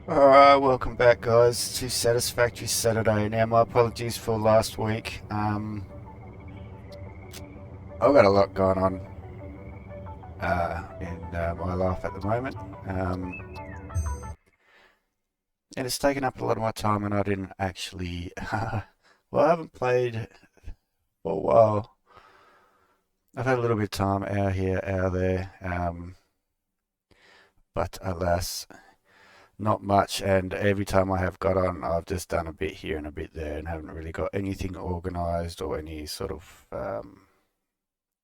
Alright, welcome back guys to Satisfactory Saturday. Now my apologies for last week. I've got a lot going on in my life at the moment. And it's taken up a lot of my time and I didn't actually well, I haven't played for a while. I've had a little bit of time out here, out there, but alas, not much, and every time I have got on, I've just done a bit here and a bit there and haven't really got anything organised or any sort of,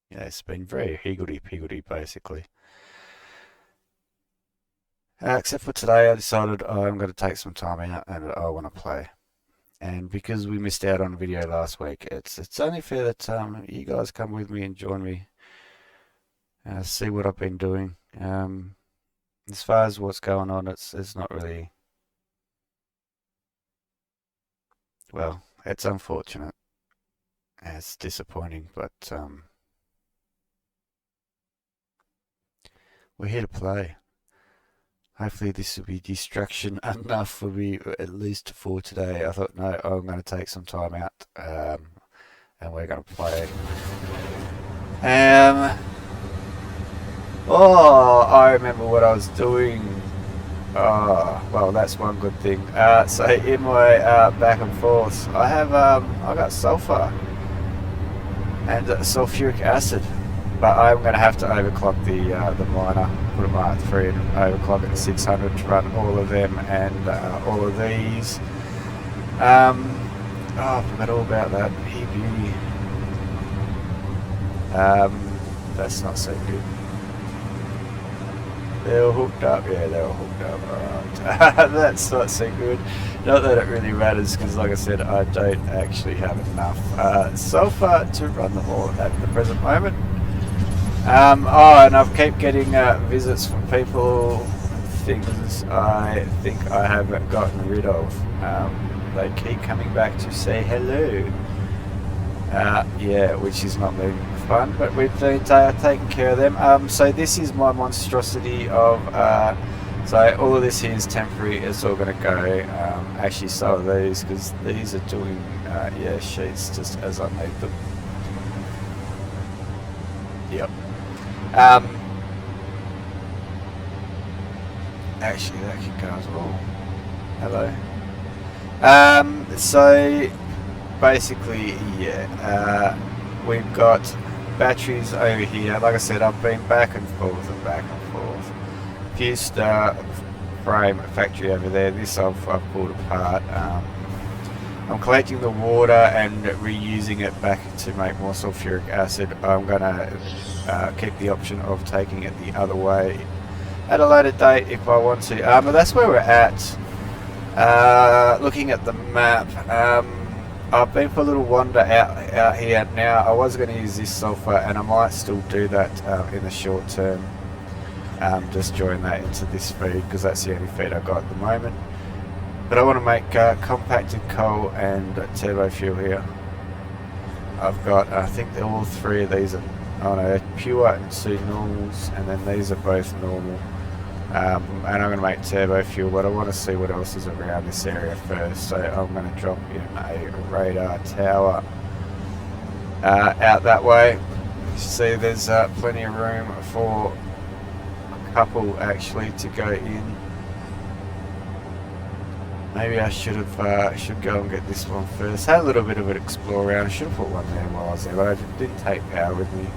it's been very higgledy-piggledy basically. Except for today, I decided I'm going to take some time out and I want to play. And because we missed out on a video last week, it's only fair that you guys come with me and join me, see what I've been doing. As far as what's going on, it's not really, well, it's unfortunate. It's disappointing, but we're here to play. Hopefully this will be distraction enough for me, at least for today. I thought, no, I'm going to take some time out, and we're going to play. Oh, I remember what I was doing. Oh, well, that's one good thing. So in my back and forth, I got sulfur and sulfuric acid, but I'm going to have to overclock the miner, put a miner 3 and overclock it to 600 to run all of them and all of these. Oh, I forgot all about that. Hey, beauty. That's not so good. They're all hooked up, yeah, they're all hooked up, alright. That's not so good. Not that it really matters, because like I said, I don't actually have enough sulfur to run them all at the present moment. Oh, and I've kept getting visits from people, things I think I haven't gotten rid of. They keep coming back to say hello. Yeah, which is not been fun, but we've been taking care of them. So this is my monstrosity of, so all of this here is temporary, it's all going to go. Actually some of these, because these are doing, yeah, sheets just as I need them. Yep. Actually that can go as well. Hello. So basically, yeah, we've got batteries over here. Like I said, I've been back and forth and back and forth. Fused frame factory over there. This I've pulled apart. I'm collecting the water and reusing it back to make more sulfuric acid. I'm going to keep the option of taking it the other way at a later date if I want to. But that's where we're at. Looking at the map, I've been for a little wander out here. Now I was going to use this sulfur and I might still do that in the short term, just join that into this feed because that's the only feed I've got at the moment. But I want to make compacted coal and turbo fuel here. I've got, I think all 3 of these are, oh no, pure and 2 normals, and then these are both normal. And I'm going to make turbo fuel, but I want to see what else is around this area first. So I'm going to drop in a radar tower out that way. You see there's plenty of room for a couple actually to go in. Maybe I should go and get this one first. Had a little bit of an explore around. I should have put one there while I was there, but I didn't take power with me.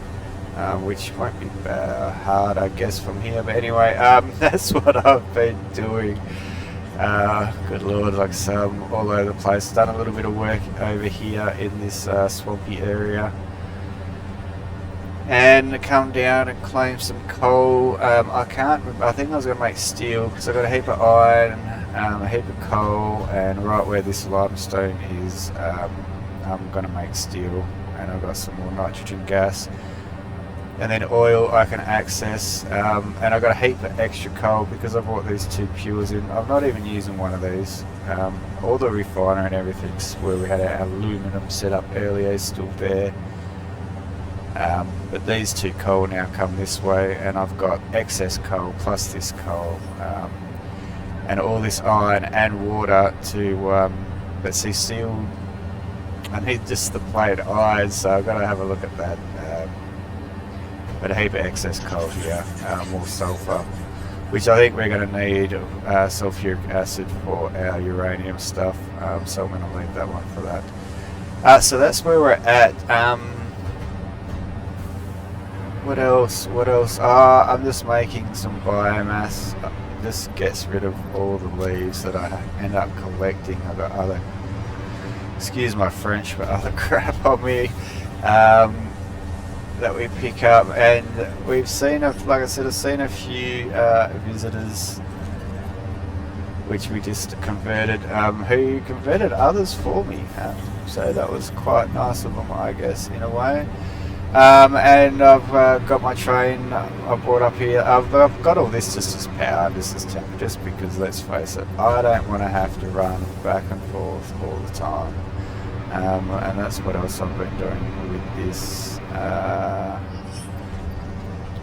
Which won't be hard, I guess, from here. But anyway, that's what I've been doing. Good lord, like some all over the place. Done a little bit of work over here in this swampy area. And come down and claim some coal. I can't remember, I think I was going to make steel, because I've got a heap of iron, a heap of coal, and right where this limestone is, I'm going to make steel. And I've got some more nitrogen gas. And then oil I can access, and I've got a heap of extra coal because I bought these 2 pures in. I'm not even using one of these. All the refiner and everything's where we had our aluminum set up earlier is still there. But these 2 coal now come this way, and I've got excess coal plus this coal. and all this iron and water to, let's see, seal. I need just the plate eyes, so I've got to have a look at that. But a heap of excess coal here, more sulfur, which I think we're going to need sulfuric acid for our uranium stuff, so I'm going to leave that one for that. So that's where we're at. What else? I'm just making some biomass. This gets rid of all the leaves that I end up collecting. I've got other, excuse my French, but other crap on me that we pick up, and we've seen, like I said, I've seen a few visitors which we just converted, who converted others for me, so that was quite nice of them, I guess, in a way. And I've got my train I brought up here. I've got all this just as power, just because, let's face it, I don't want to have to run back and forth all the time. And that's what else I've been doing with this.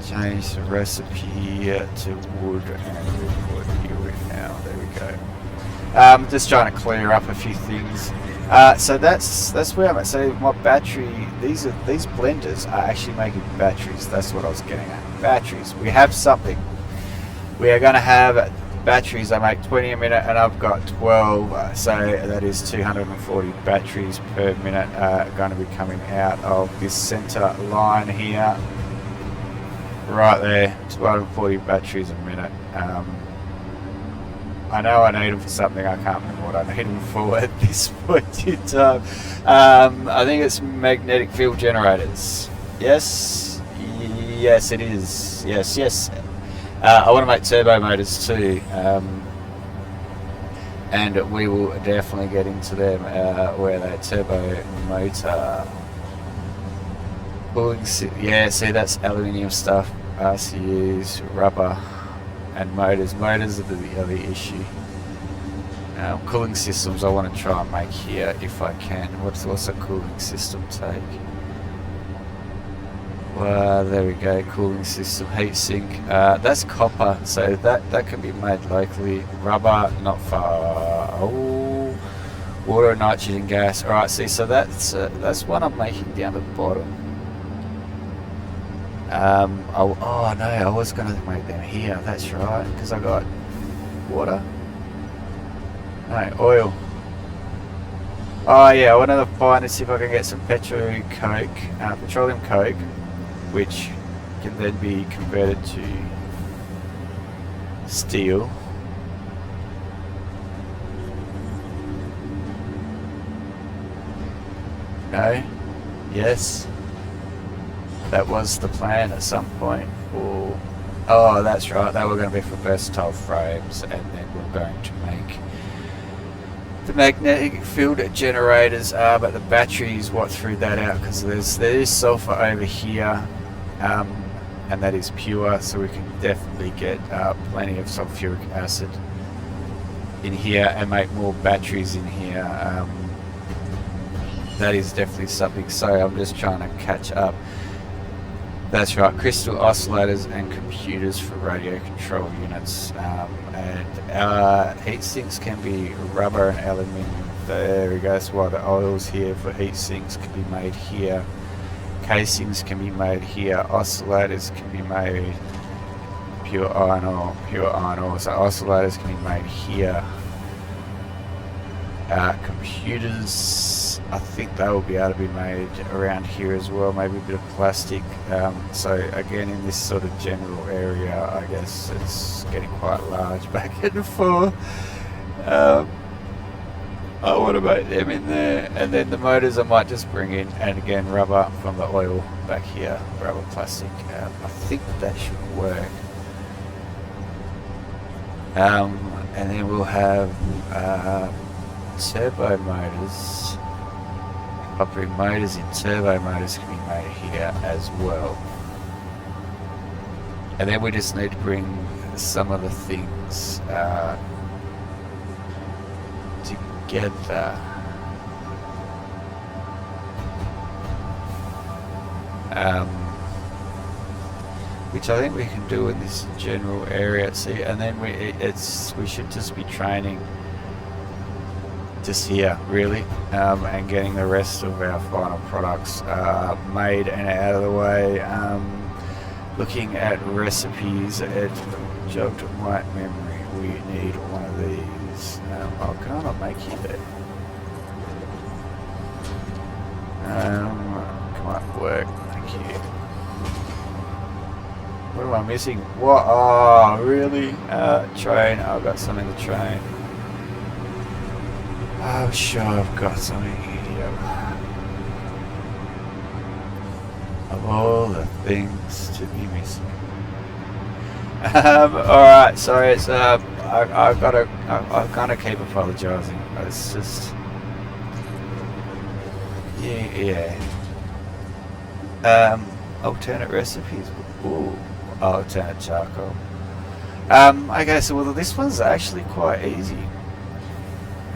Change the recipe to wood, and we'll put here now. There we go. Just trying to clear up a few things. So that's where I'm at. So my battery, these blenders are actually making batteries. That's what I was getting at. Batteries. We have something. We are going to have batteries. I make 20 a minute, and I've got 12. So that is 240 batteries per minute going to be coming out of this center line here. Right there, 240 batteries a minute. I know I need them for something. I can't remember what I need them for at this point in time. I think it's magnetic field generators. Yes, yes, it is. Yes. I want to make turbo motors too, and we will definitely get into them. Where they turbo motor. Yeah, see, that's aluminium stuff. RCUs, rubber, and motors. Motors are the other issue. Cooling systems I want to try and make here if I can. What's a cooling system take? Well, there we go. Cooling system, heat sink. That's copper, so that can be made locally. Rubber, not far. Oh, water, nitrogen gas. All right, see, so that's what I'm making down the bottom. Oh no, I was going to make them here, that's right, because I got water. No, oil. Oh yeah, I want to find and see if I can get some petroleum coke, which can then be converted to steel. No? Yes? That was the plan at some point. Oh, that's right. They were going to be for versatile frames, and then we're going to make the magnetic field generators. But the batteries, what threw that out, because there is sulfur over here, and that is pure, so we can definitely get plenty of sulfuric acid in here and make more batteries in here. That is definitely something. So I'm just trying to catch up. That's right, crystal oscillators and computers for radio control units, and heat sinks can be rubber and aluminium. There we go. That's why the oils here for heat sinks can be made here. Casings can be made here. Oscillators can be made pure iron ore. So oscillators can be made here. Computers, I think they will be able to be made around here as well, maybe a bit of plastic. So again, in this sort of general area, I guess it's getting quite large back and forth. I want to make them in there, and then the motors I might just bring in, and again rubber from the oil back here, rubber plastic. I think that should work. And then we'll have turbo motors. Operating motors in turbo motors can be made here as well. And then we just need to bring some of the things together. which I think we can do in this general area. See, and then we should just be training just here, really, and getting the rest of our final products made and out of the way. Looking at recipes, it jogged my memory. We need one of these. Oh, can I not make you that? Come on, work. Thank you. What am I missing? What? Oh, really? Train. I've got some in the train. Oh, sure, I've got something here. Of all the things to be missing. Alright, sorry, it's, I've gotta keep apologising. It's just, yeah. Alternate recipes. Ooh, alternate charcoal. Okay, so well, this one's actually quite easy.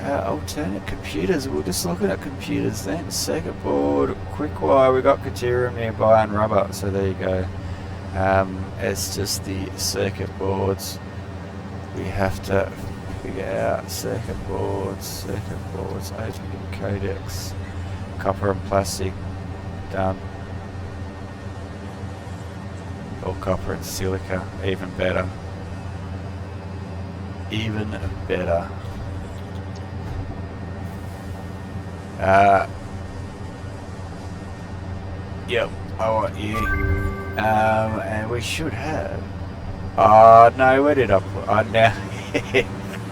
Alternate computers. We're just looking at computers then. Circuit board, quick wire. We got Caterium nearby and rubber, so there you go. It's just the circuit boards. We have to figure out circuit boards, opening codecs, copper and plastic, done. Or copper and silica, even better. Even better. Yep, I want you. And we should have. Oh no, where did I put? Oh, now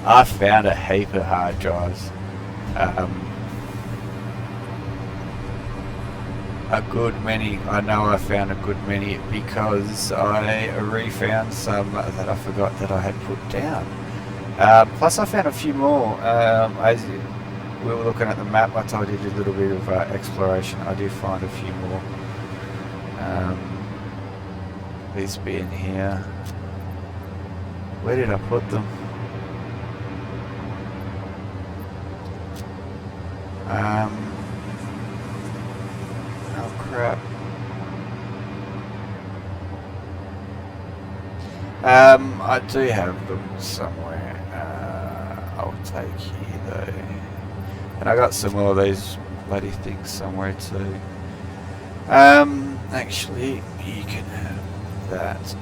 I found a heap of hard drives. A good many. I know I found a good many because I refound some that I forgot that I had put down. Plus I found a few more. As we were looking at the map, I told you I did a little bit of exploration. I did find a few more. These being here. Where did I put them? Oh crap. I do have them somewhere. I'll take you though. And I got some more of these bloody things somewhere too. Actually, you can have that.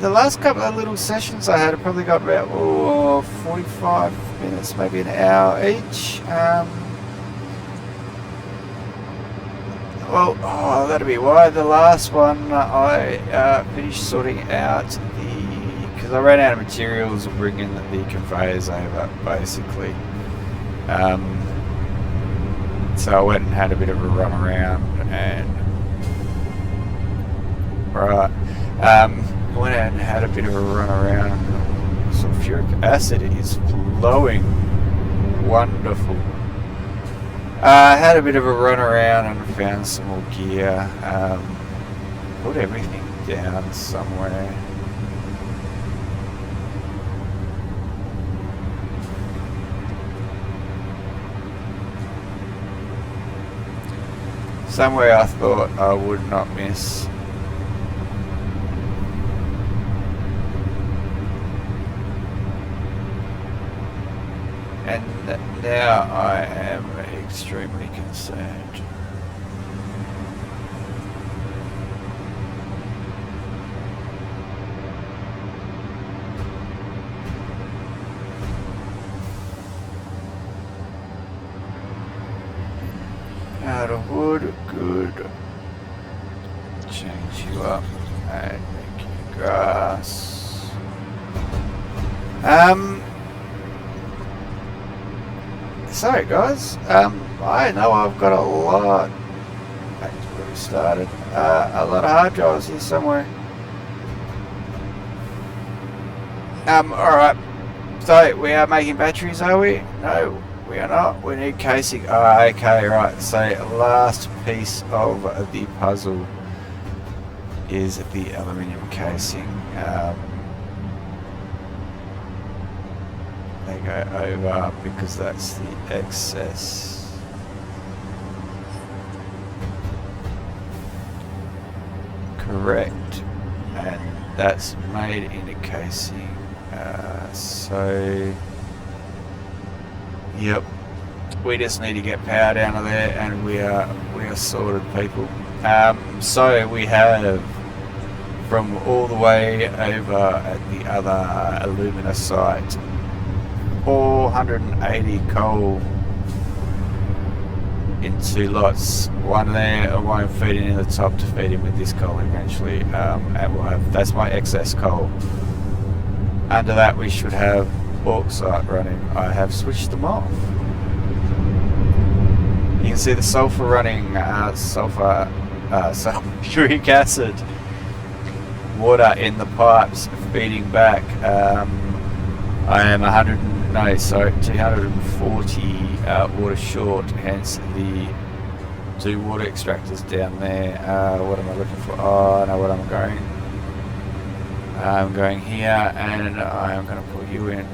The last couple of little sessions I had, I probably got about 45 minutes, maybe an hour each. Well, that'll be why. The last one I finished sorting out because I ran out of materials and bringing the conveyors over, basically. So I went and had a bit of a run around and went out and had a bit of a run around. Sulfuric acid is flowing wonderful. I had a bit of a run around and found some more gear. Put everything down somewhere. Somewhere I thought I would not miss. And now I am extremely concerned. Out of wood, good. Change you up and make you grass. Sorry guys, I know I've got a lot, back to where we started, a lot of hard drives here somewhere. Alright, so we are making batteries, are we? No, we are not. We need casing. Oh, okay, right, so last piece of the puzzle is the aluminium casing. they go over because that's the excess. Correct, and that's made in a casing. So, yep, we just need to get power down to there, and we are sorted, people. So we have from all the way over at the other alumina site, 480 coal in 2 lots. One there, and one feeding in the top to feed in with this coal eventually. And we'll have, that's my excess coal. Under that we should have bauxite running. I have switched them off. You can see the sulfur running, sulfuric acid water in the pipes feeding back. I am 240 water short, hence the 2 water extractors down there. What am I looking for? Oh, I know what I'm going. I'm going here, and I am going to put you in.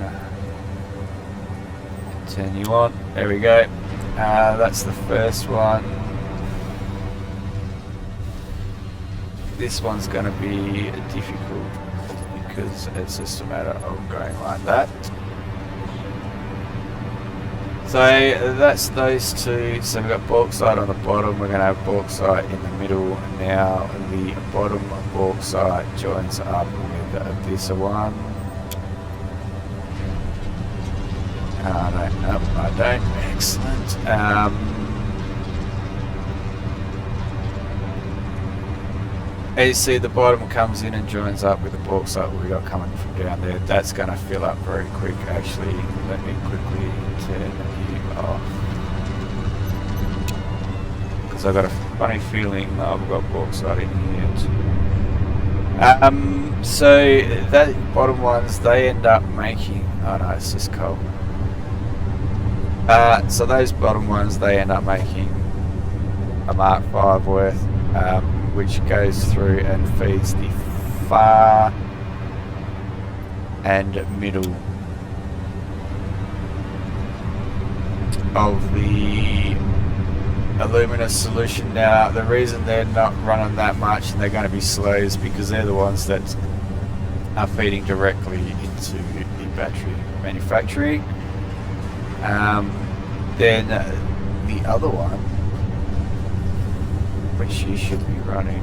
Turn you on. There we go. That's the first one. This one's going to be difficult because it's just a matter of going like that. So that's those 2. So we've got bauxite on the bottom, we're going to have bauxite in the middle. Now the bottom bauxite joins up with this one. I don't. Excellent. As you see, the bottom comes in and joins up with the bauxite we got coming from down there. That's going to fill up very quick. Actually, let me quickly turn you off, because I've got a funny feeling I've got bauxite in here too. So that bottom ones, they end up making, oh no, it's just coal. So those bottom ones, they end up making a Mark 5 worth, which goes through and feeds the far and middle of the alumina solution. Now the reason they're not running that much and they're going to be slow is because they're the ones that are feeding directly into the battery manufacturing. Then the other one, which you should be running,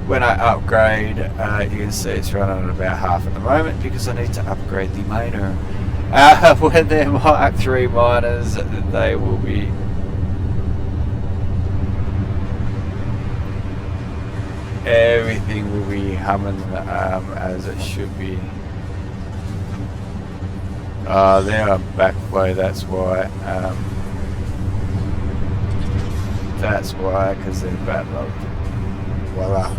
when I upgrade, you can see it's running at about half at the moment because I need to upgrade the miner. When they're Mark 3 miners, they will be everything will be humming as it should be. They're on backflow, that's why. That's why, because they're backlogged. Voila.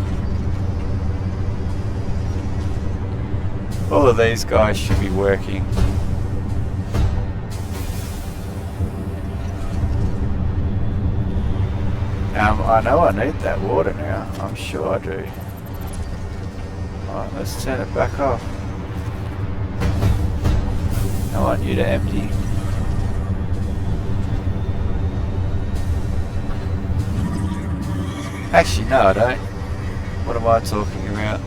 All of these guys should be working. I know I need that water now. I'm sure I do. Alright, let's turn it back off. I want you to empty. Actually, no, I don't. What am I talking about?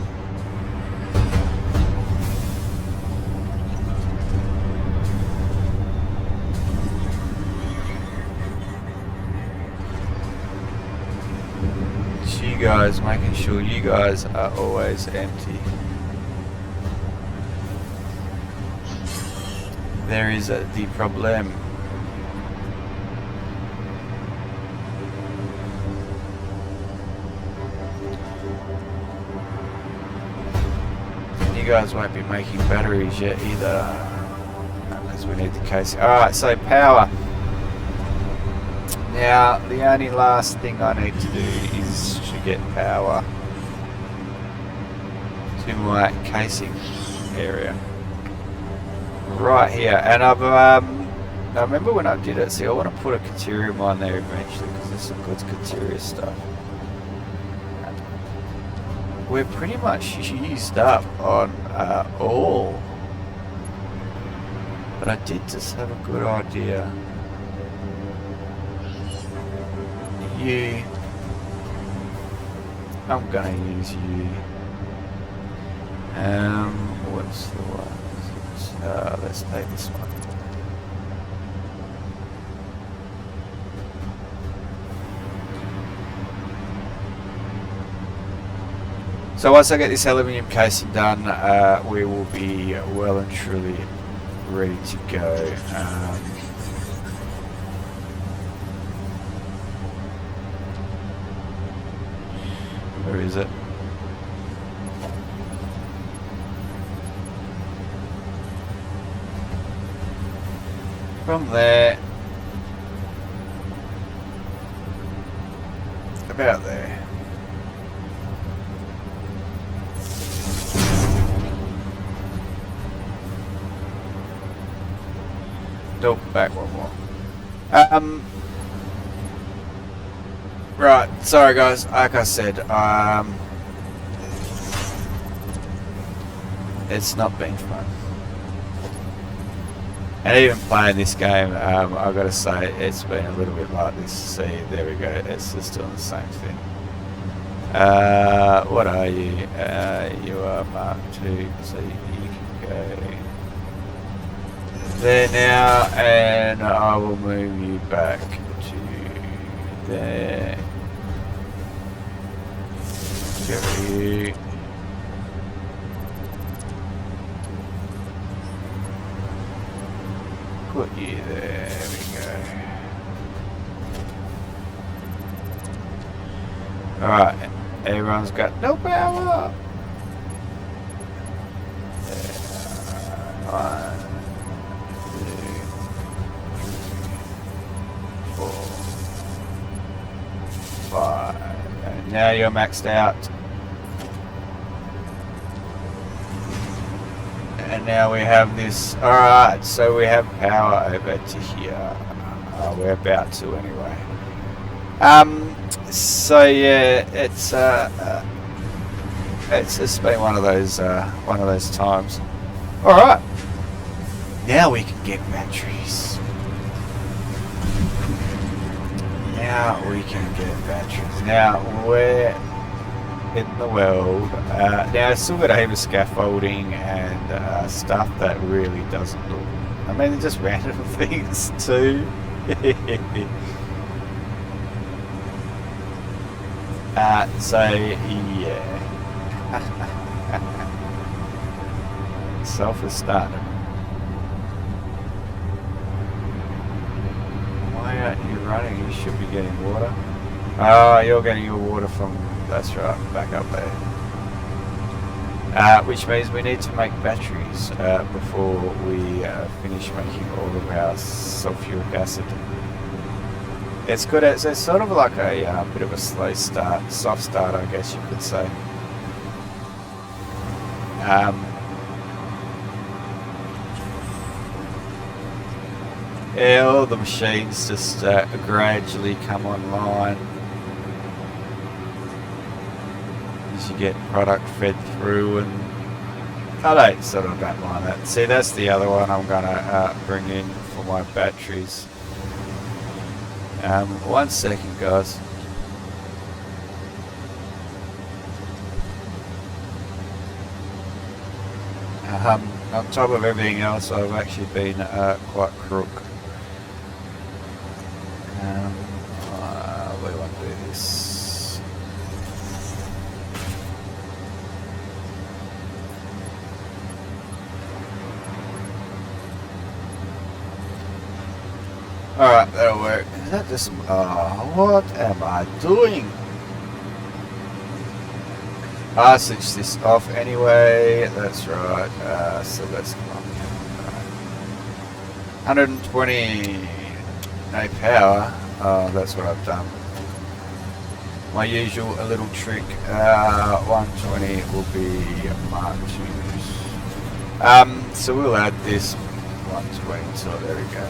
It's you guys, making sure you guys are always empty. There is the problem. You guys won't be making batteries yet either, because we need the casing. Alright, so power. Now, the only last thing I need to do is to get power to my casing area. Right here, and I remember when I did it, see I want to put a Caterium on there eventually because there's some good Caterium stuff. we're pretty much used up on all. But I did just have a good idea. I'm gonna use you. What's the one? Let's take this one. So once I get this aluminium casing done, we will be well and truly ready to go. Where is it? From there, about there. Nope, back one more. Right, sorry guys, like I said, it's not been fun. And even playing this game, I've got to say, it's been a little bit like this. See, there we go, it's just doing the same thing. What are you? You are Mark 2, so you can go there now, and I will move you back to there. Get you. Put you there. There we go. Alright, everyone's got no power. One, 2, 3, 4, 5. And now you're maxed out. And now we have this. Alright, so we have power over to here. We're about to anyway. So yeah, it's just been one of those times. Alright. Now we can get batteries. Now we can get batteries. Now where in the world? Now I still got a heap of scaffolding and stuff that really doesn't look. I mean, they're just random things too. So yeah, self is starting. Why aren't you running? You should be getting water. Oh, you're getting your water from. That's right, back up there. Which means we need to make batteries before we finish making all of our sulfuric acid. It's good. It's sort of like a bit of a slow start, soft start, I guess you could say. Yeah, all the machines just gradually come online as you get product fed through, and I don't mind that. See, that's the other one I'm gonna bring in for my batteries. 1 second, guys. On top of everything else, I've actually been quite crook. We want to do this. Alright, that'll work. Is that just... what am I doing? I switched this off anyway. That's right. So let's come on. 120. No power. Oh, that's what I've done. My usual little trick. 120 will be Mark 2s. So we'll add this 120. So there we go.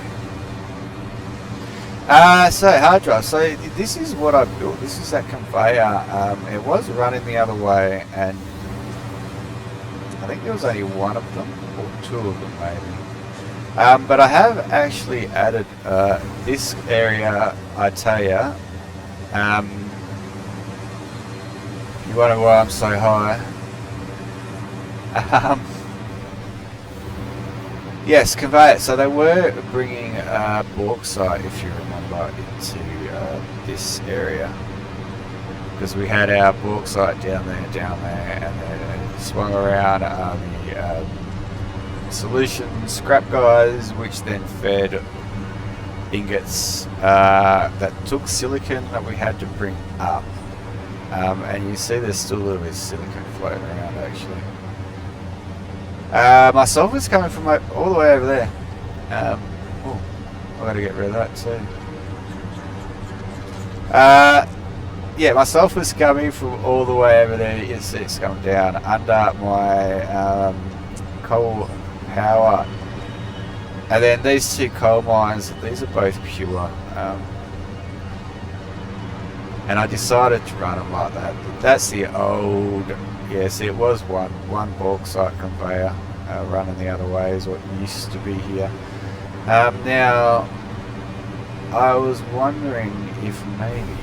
So hard drive. So this is what I built. This is that conveyor. It was running the other way, and I think there was only one of them, or two of them maybe. But I have actually added this area. I tell you, you wonder why I'm so high. Yes, conveyor. So they were bringing bauxite, if you remember, into this area, because we had our bauxite down there, and then it swung around the solution scrap guys, which then fed ingots that took silicon that we had to bring up. And you see there's still a little bit of silicon floating around actually. My sulphur's coming from all the way over there. Oh, I've got to get rid of that too. Yeah, my sulphur's coming from all the way over there. It's coming down under my coal power. And then these two coal mines, these are both pure. And I decided to run them like that. That's the old, yes, it was one bauxite conveyor running the other way is what used to be here. Now, I was wondering if maybe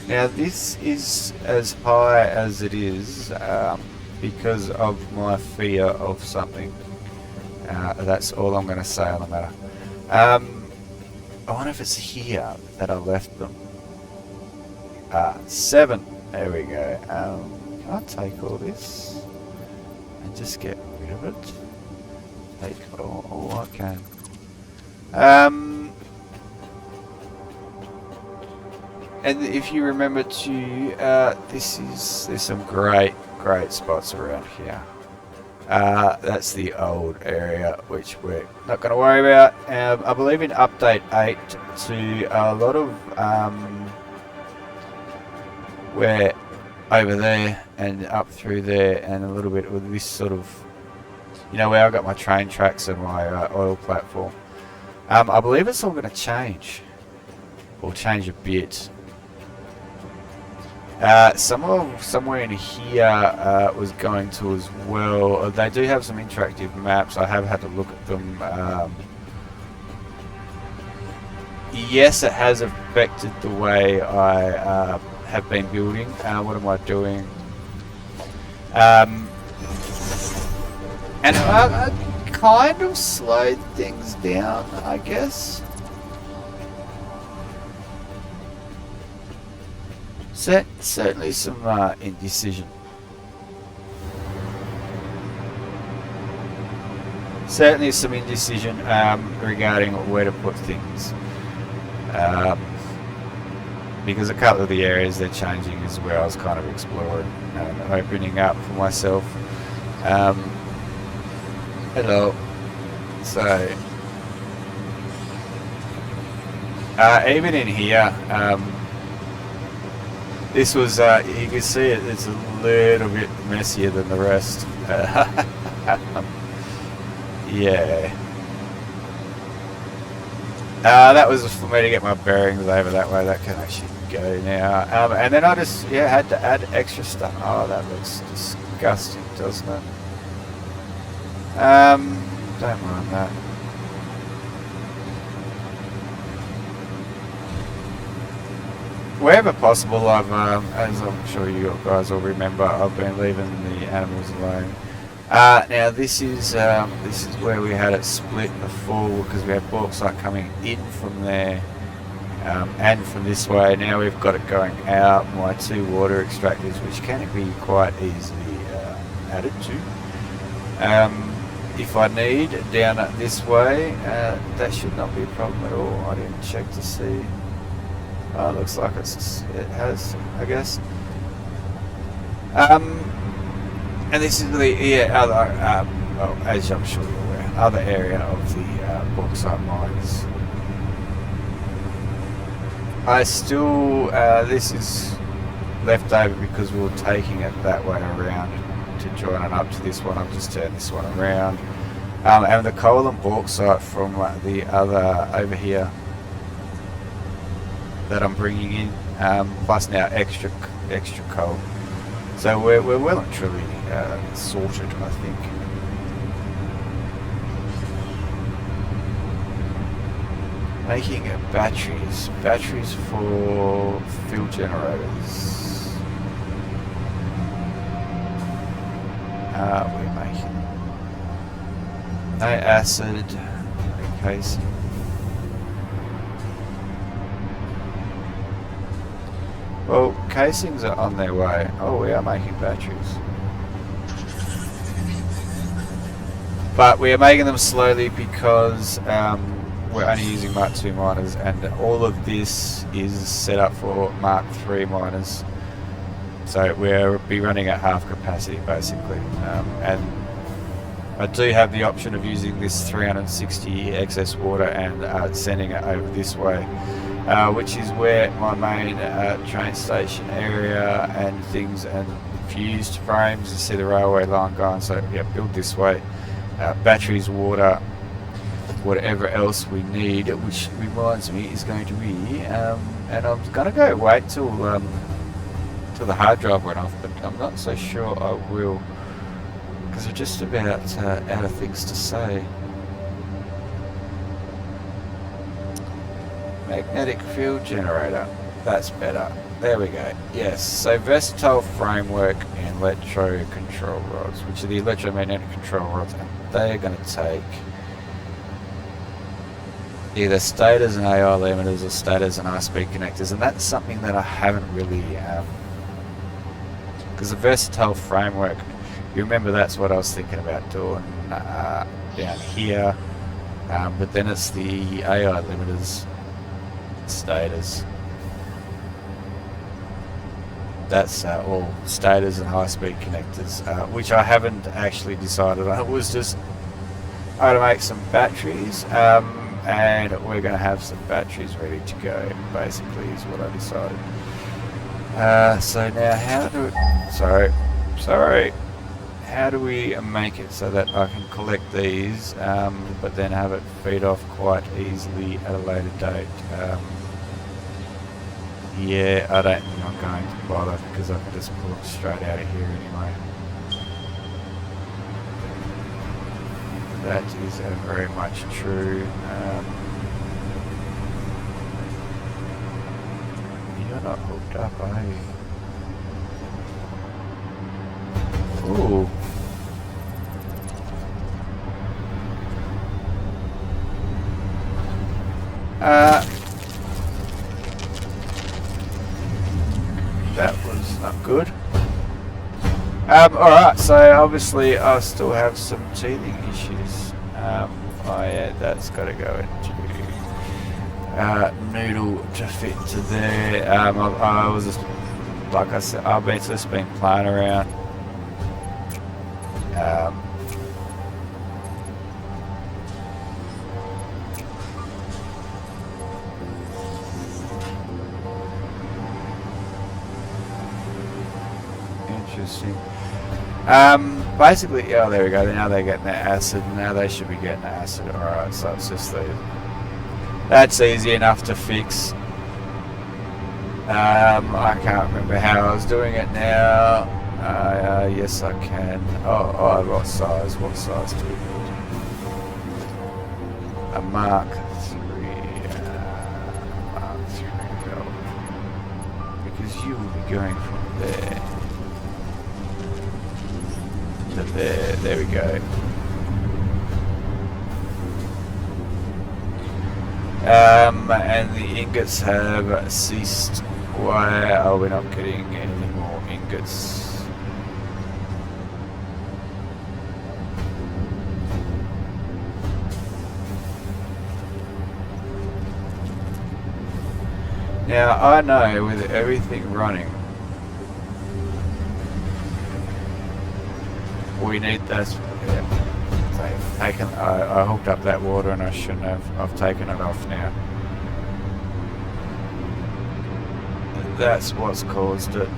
now this is as high as it is because of my fear of something. That's all I'm going to say on the matter. I wonder if it's here that I left them. 7. There we go. Can I take all this and just get rid of it? Take all I can. And if you remember too, there's some great spots around here. That's the old area, which we're not going to worry about. I believe in update 8 to a lot of we're over there and up through there, and a little bit with this sort of, you know, where I got my train tracks and my oil platform. I believe it's all going to change, or change a bit. Somewhere in here was going to as well. They do have some interactive maps. I have had to look at them. Yes, it has affected the way I have been building. What am I doing? And I kind of slowed things down, I guess. Certainly some indecision. Certainly some indecision regarding where to put things. Because a couple of the areas they're changing is where I was kind of exploring and opening up for myself. Hello. So, even in here, this was, you can see it's a little bit messier than the rest. Yeah. That was for me to get my bearings over that way. That can actually go now. And then I just, had to add extra stuff. Oh, that looks disgusting, doesn't it? Don't mind that. Wherever possible, I've, as I'm sure you guys will remember, I've been leaving the animals alone. Now this is where we had it split before, because we had bauxite coming in from there and from this way. Now we've got it going out. My 2 water extractors, which can be quite easily added to. If I need down this way, that should not be a problem at all. I didn't check to see. Oh, looks like it has, I guess. And this is the other, well, as I'm sure you're aware, other area of the bauxite mines. I still, this is left over because we were taking it that way around to to join it up to this one. I'll just turn this one around. And the coal and bauxite from the other over here that I'm bringing in, plus now extra coal. So we're well and truly sorted, I think. Making batteries for fuel generators. We're making no acid, casing. Well, casings are on their way. Oh, we are making batteries. But we are making them slowly because we're only using Mark II miners, and all of this is set up for Mark III miners. So we'll be running at half capacity basically. And I do have the option of using this 360 excess water and sending it over this way, which is where my main train station area and things and fused frames. You see the railway line going, so yeah, build this way. Batteries, water, whatever else we need, which reminds me is going to be, and I'm going to go wait till the hard drive went off, but I'm not so sure I will, because we're just about out of things to say. Magnetic field generator, that's better. There we go. Yes, so versatile framework and electro control rods, which are the electromagnetic control rods, and they're going to take either stators and AI limiters or stators and high-speed connectors, and that's something that I haven't really, because the versatile framework, you remember that's what I was thinking about doing down here, but then it's the AI limiters, stators. That's all stators and high-speed connectors, which I haven't actually decided on. It was just I'm going to make some batteries, and we're going to have some batteries ready to go, basically, is what I decided. So now how do how do we make it so that I can collect these, but then have it feed off quite easily at a later date? Yeah, I don't think I'm going to bother, because I can just pull it straight out of here anyway. That is very much true. You're not hooked up, are you? Ooh. That was not good. Alright, so obviously I still have some teething issues. Oh yeah, that's got to go into noodle to fit to there. I was just, like I said, I've just been playing around. Interesting. Basically, oh, there we go. Now they're getting their acid. Now they should be getting acid. Alright, so it's just that's easy enough to fix. I can't remember how I was doing it now. Yes, I can. Oh, what size? What size do we need? A Mark III. Mark III belt. Because you will be going from there. There we go. And the ingots have ceased. Why are we not getting any more ingots? Now I know with everything running, we need that. Yeah. I hooked up that water and I shouldn't have. I've taken it off now. That's what's caused it.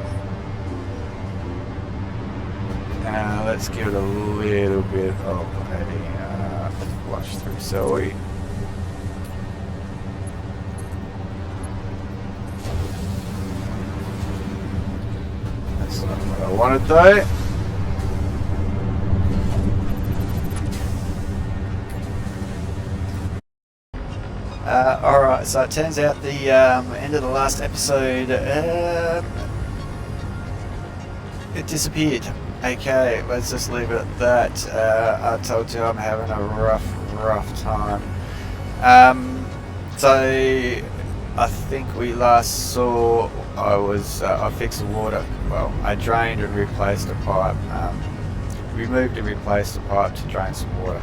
Let's give it a little bit of a flush through, so we. That's not what I wanted though. Alright, so it turns out the end of the last episode, it disappeared. Okay, let's just leave it at that. I told you I'm having a rough time. So I think we last saw I fixed the water. Well, I drained and replaced a pipe. Removed and replaced the pipe to drain some water.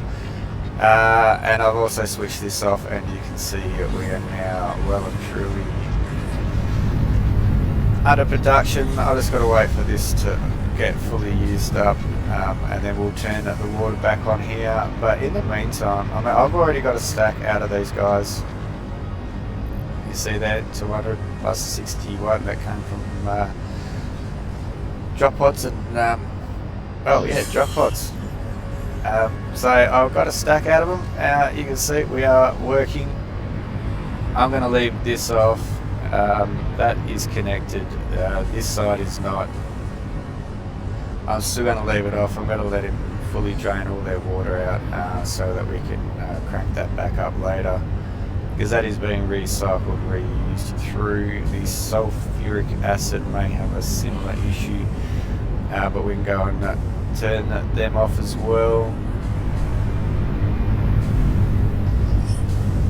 And I've also switched this off, and you can see we are now well and truly under production. I just got to wait for this to get fully used up, and then we'll turn the water back on here. But in the meantime, I mean, I've already got a stack out of these guys. You see that 200 plus 61 that came from drop pods and drop pods. So I've got a stack out of them. You can see we are working. I'm going to leave this off. That is connected. This side is not. I'm still going to leave it off. I'm going to let it fully drain all their water out so that we can crank that back up later, because that is being recycled, reused through. The sulfuric acid may have a similar issue, but we can go and turn them off as well.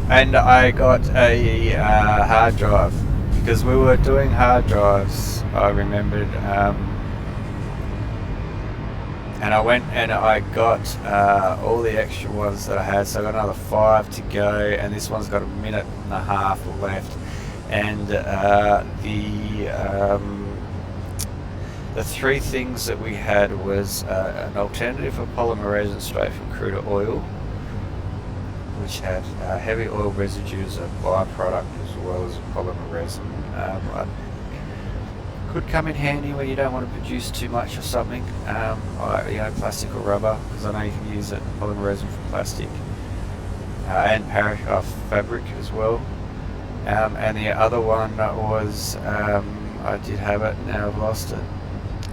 And I got a hard drive, because we were doing hard drives, I remembered, and I went and I got all the extra ones that I had, so I got another 5 to go, and this one's got a minute and a half left. And the 3 things that we had was an alternative for polymer resin straight from crude oil, which had heavy oil residues, a byproduct, as well as polymer resin. Could come in handy when you don't want to produce too much of something, plastic or rubber, because I know you can use it, polymer resin for plastic, and fabric as well. And the other one was, I did have it, now I've lost it,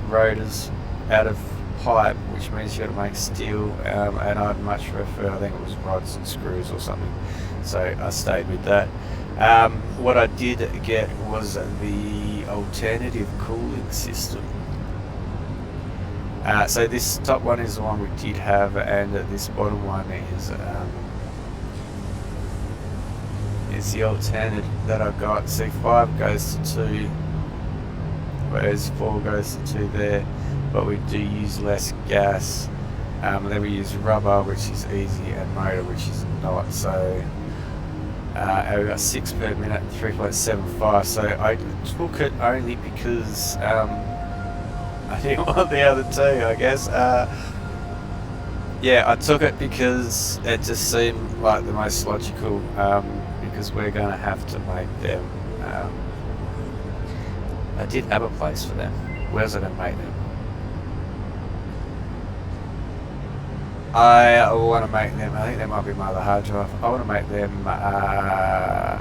rotors out of pipe, which means you got to make steel, and I'd much prefer, I think it was rods and screws or something, so I stayed with that. What I did get was the alternative cooling system. So this top one is the one we did have, and this bottom one is the alternative that I got. See, 5 goes to 2, whereas 4 goes to 2 there, but we do use less gas. Then we use rubber, which is easy, and motor, which is not. So we got 6 per minute, 3.75. So I took it only because I didn't want the other 2, I guess. Yeah, I took it because it just seemed like the most logical, because we're going to have to make them. I did have a place for them. Where's I going to make them? I want to make them, I think there might be my other hard drive. I want to make them,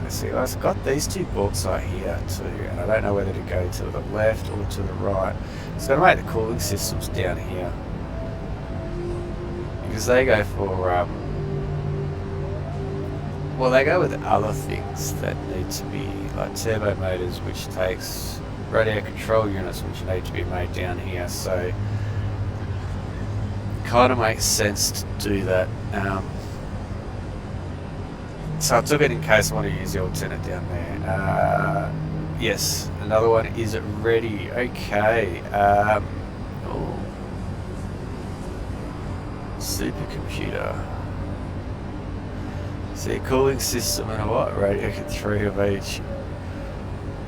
see, I've got these 2 bauxite here too, and I don't know whether to go to the left or to the right. So I'm going to make the cooling systems down here, because they go for, well, they go with other things that need to be, like turbo motors, which takes radio control units, which need to be made down here. So kind of makes sense to do that. So I took it in case I want to use the alternate down there. Yes, another one is ready. Okay. Supercomputer. See, a cooling system and a what? Radio 3 of each.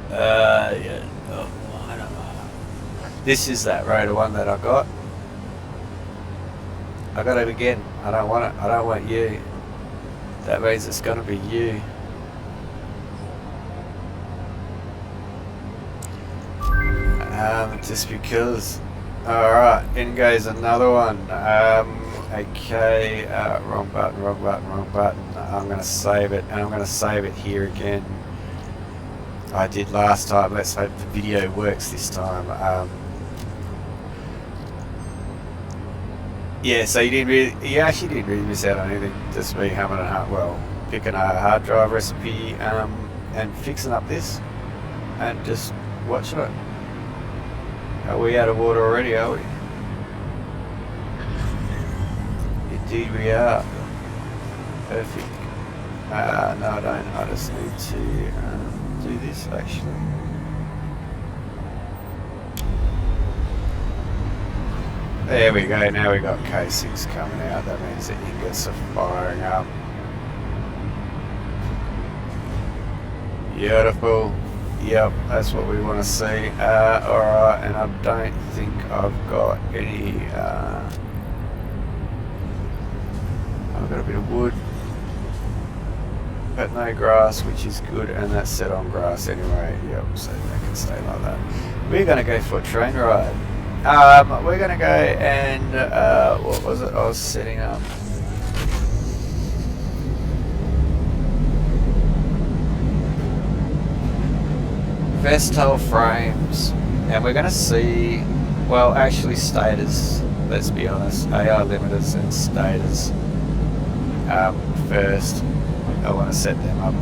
Yeah. Oh, I don't know. This is that Raider one that I got. I got it again. I don't want it. I don't want you. That means it's going to be you. Just because Alright, in goes another one. Okay, wrong button, wrong button, wrong button. I'm going to save it, and I'm going to save it here again. I did last time. Let's hope the video works this time. Yeah, so you actually didn't really miss out on anything. Just me having picking a hard drive recipe and fixing up this, and just watching it. Are we out of water already, are we? Indeed we are. Perfect. No, I don't. I just need to do this, actually. There we go. Now we got K6 coming out. That means the ingots are firing up. Beautiful. Yep, that's what we want to see. Alright, and I don't think I've got any... I've got a bit of wood, but no grass, which is good, and that's set on grass anyway. Yep, so that can stay like that. We're going to go for a train ride. We're going to go and... what was it I was setting up? Vestal frames, and we're going to see, well, actually stators, let's be honest, AR limiters and stators first. I want to set them up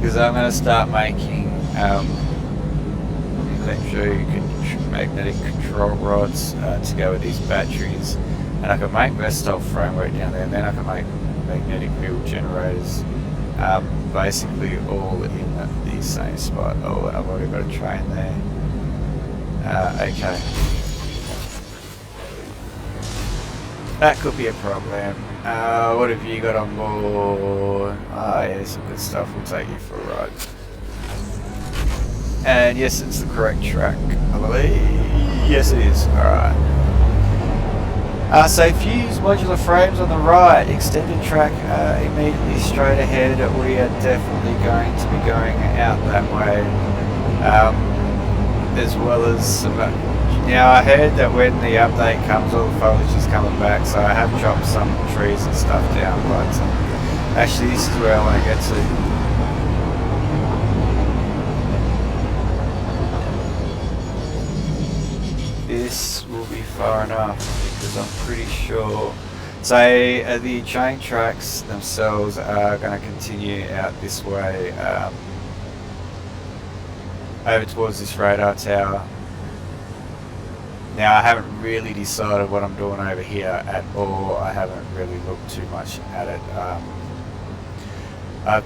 because I'm going to start making electromagnetic control rods to go with these batteries, and I can make Vestal framework down there, and then I can make magnetic field generators. Basically all in the same spot. Oh, and I've already got a train there. Okay. That could be a problem. What have you got on board? Oh yeah, some good stuff. We'll take you for a ride. And yes, it's the correct track, I believe. Yes, it is. Alright. So fuse modular frames on the right, extended track immediately straight ahead. We are definitely going to be going out that way, as well as some... Now I heard that when the update comes, all the foliage is coming back, so I have chopped some trees and stuff down, but actually this is where I want to get to. This will be far enough, because I'm pretty sure, so the train tracks themselves are going to continue out this way, over towards this radar tower. Now I haven't really decided what I'm doing over here at all. I haven't really looked too much at it. I've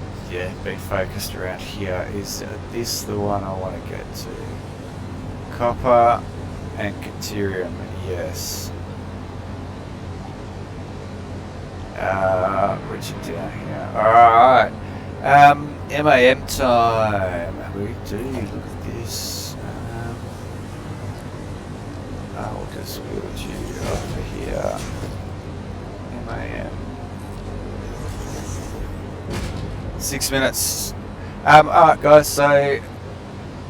been focused around here. Is this the one I want to get to? Copper and Caterium, yes. Richard down here. Alright. MAM time. We do, look at this. I'll just build you over here. MAM. 6 minutes. Alright guys, so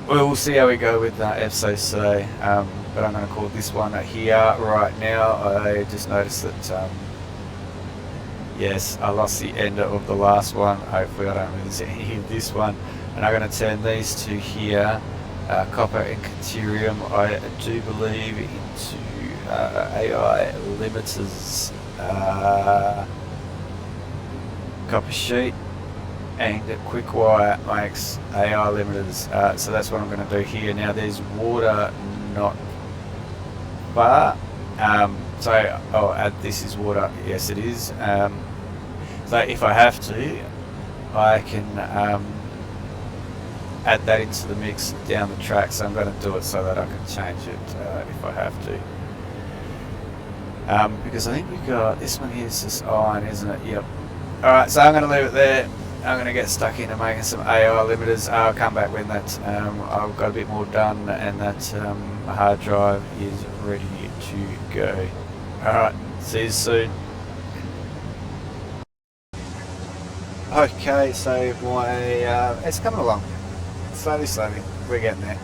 we'll see how we go with FCC. But I'm going to call this one here right now. I just noticed that yes, I lost the ender of the last one. Hopefully I don't lose any of this one. And I'm going to turn these two here, copper and Caterium, I do believe, into AI limiters, copper sheet, and quick wire makes AI limiters. So that's what I'm going to do here. Now there's water not far. This is water. Yes, it is. So if I have to, I can add that into the mix down the track. So I'm going to do it so that I can change it if I have to. Because I think we got this one here. Is just iron, isn't it? Yep. All right. So I'm going to leave it there. I'm going to get stuck into making some AI limiters. I'll come back when that I've got a bit more done and that hard drive is ready to go. Alright, see you soon. Okay, so my it's coming along. slowly, slowly. We're getting there.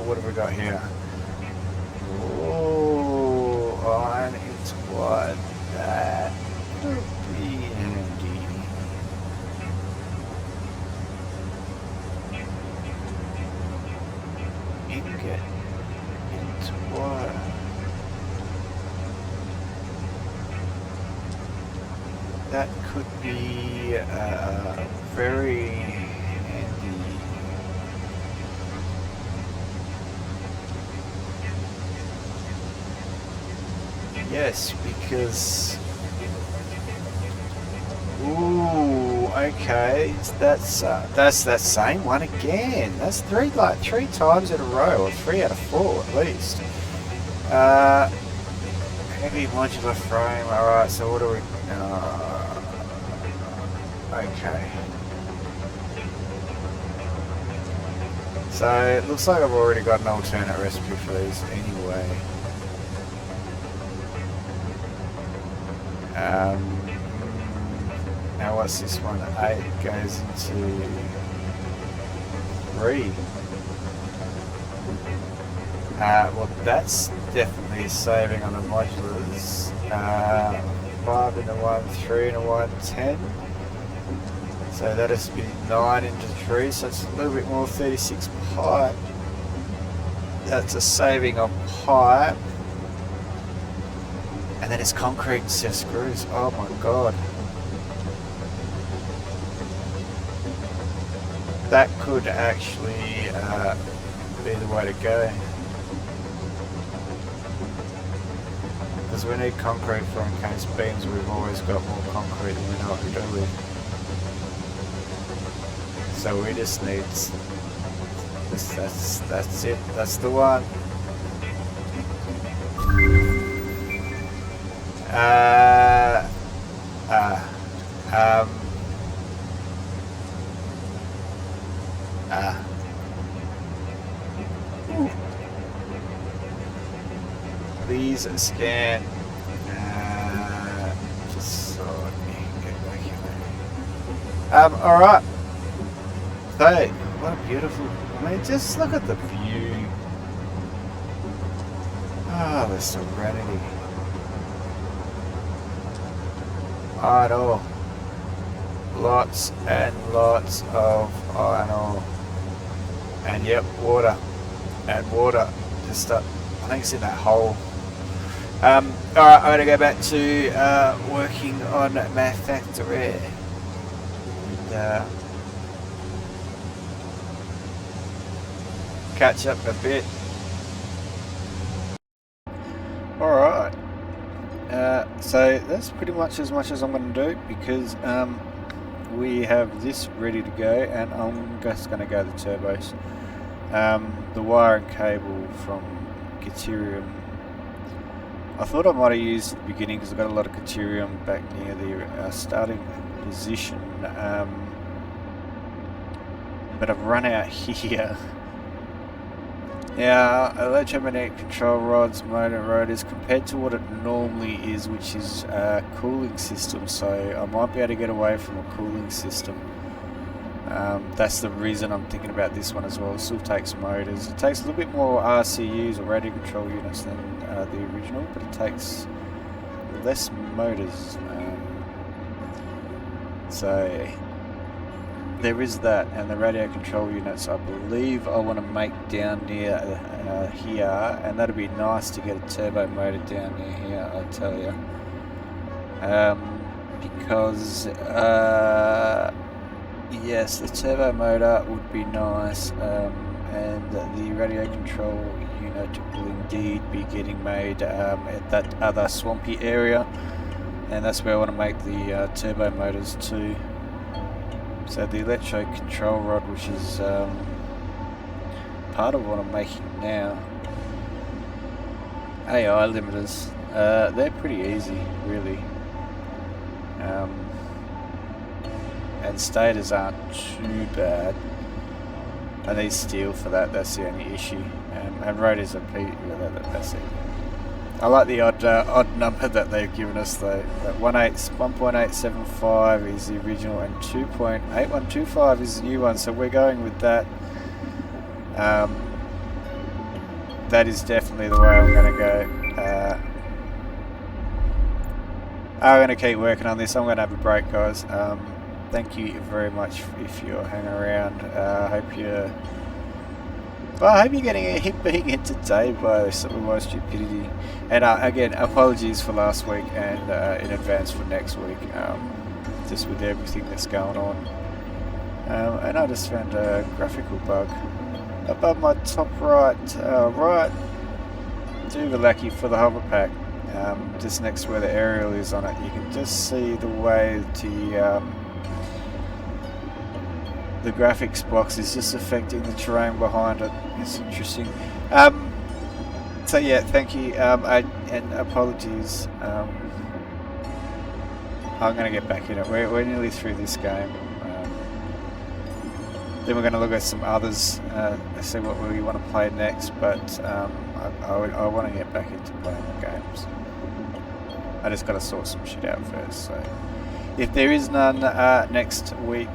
What have we got here? Oh, iron intertwine. That would be handy. Ingot intertwine. That could be very handy. Yes, because ooh, okay, that's that same one again. That's three times in a row, or 3 out of 4 at least. Heavy modular frame. All right, so what do we? Okay. So it looks like I've already got an alternate recipe for these anyway. Now what's this one? 8 goes into 3. Well, that's definitely a saving on the modulars. 5 into 1, 3 into 1, 10. So that has been 9 into 3, so it's a little bit more, 36 pipe. That's a saving on pipe. And then it's concrete instead of screws. Oh my god. That could actually be the way to go. Because we need concrete for encased beams, we've always got more concrete than we know what to do with. So we just need this, that's it, that's the one. Please scan. Just so I can get back in there. Alright. So, what a beautiful. I mean, just look at the view. Oh, the serenity. Iron ore. Lots and lots of iron ore. And yep, water. And water. Just up. I think it's in that hole. Alright, I'm going to go back to working on my factory. And, catch up a bit. Alright. So that's pretty much as I'm going to do, because we have this ready to go, and I'm just going to go the turbos. The wire and cable from Deuterium. I thought I might have used at the beginning because I've got a lot of Deuterium back near the starting position, but I've run out here. Now, electromagnetic control rods, motor rotors, compared to what it normally is, which is a cooling system, so I might be able to get away from a cooling system. That's the reason I'm thinking about this one as well. It still takes motors. It takes a little bit more RCUs or radio control units than the original, but it takes less motors. So there is that, and the radio control units I believe I want to make down near here, and that'd be nice to get a turbo motor down near here, I tell you. Because yes, the turbo motor would be nice, and the radio control unit will indeed be getting made at that other swampy area, and that's where I want to make the turbo motors too. So the electro control rod, which is part of what I'm making now. AI limiters, they're pretty easy, really. And stators aren't too bad. I need steel for that, that's the only issue. And rotors are pretty, that's it. I like the odd number that they've given us though. That 1.875 is the original and 2.8125 is the new one. So we're going with that. That is definitely the way I'm going to go. I'm going to keep working on this. I'm going to have a break, guys. Thank you very much if you're hanging around. I hope you're getting being entertained by some of my stupidity. And again, apologies for last week and in advance for next week, just with everything that's going on. And I just found a graphical bug above my top right Duvalaki for the hover pack, just next to where the aerial is on it. You can just see the way the graphics box is just affecting the terrain behind it. It's interesting. So yeah, thank you, and apologies. I'm going to get back in it. We're nearly through this game. Then we're going to look at some others, see what we want to play next, but I want to get back into playing the games. I just got to sort some shit out first. So if there is none next week,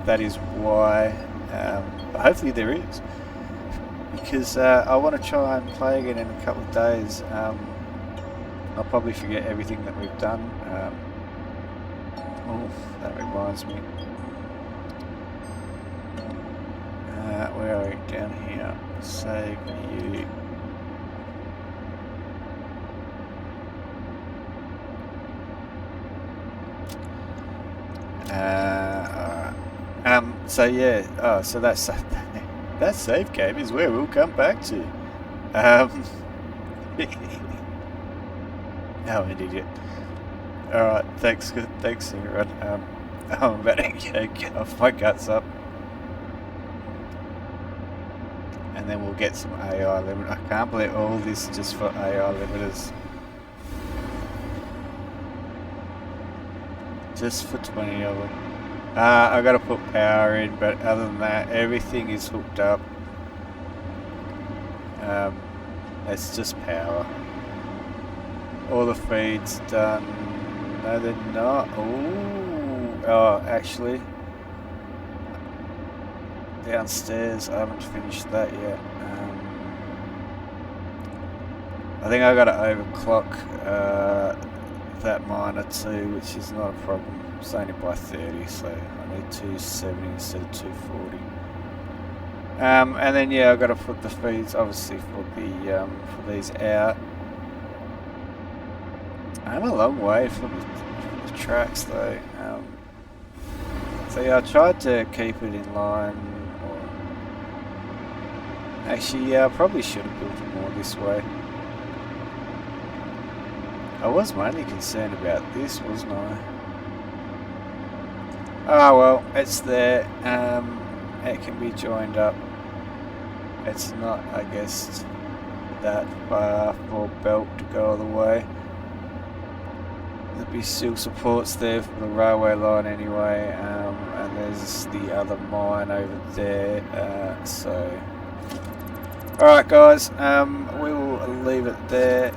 that is why. But hopefully there is, because I want to try and play again in a couple of days. I'll probably forget everything that we've done. Oh, that reminds me. Where are we? Down here. Save you. So yeah. So that save game is where we'll come back to. Oh, an idiot. All right. Thanks, everyone. I'm about to get off my guts up. And then we'll get some AI limit. I can't believe all this just for AI limiters. Just for 20 of them. I got to put power in, but other than that, everything is hooked up. It's just power. All the feeds done. No, they're not. Ooh. Oh, actually. Downstairs, I haven't finished that yet. I think I got to overclock that miner too, which is not a problem. It's only by 30, so I need 270 instead of 240. And then yeah, I got to put the feeds obviously for these out. I'm a long way from the tracks though. So yeah, I tried to keep it in line. Actually, yeah, I probably should have built it more this way. I was mainly concerned about this, wasn't I? Oh well, it's there. It can be joined up. It's not, I guess, that far for belt to go all the way. There'll be still supports there for the railway line anyway, and there's the other mine over there. So. Alright guys, we will leave it there.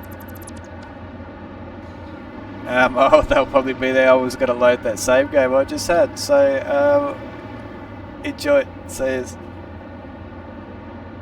Oh, they'll probably be there. I was going to load that save game I just had. So, enjoy. See yous.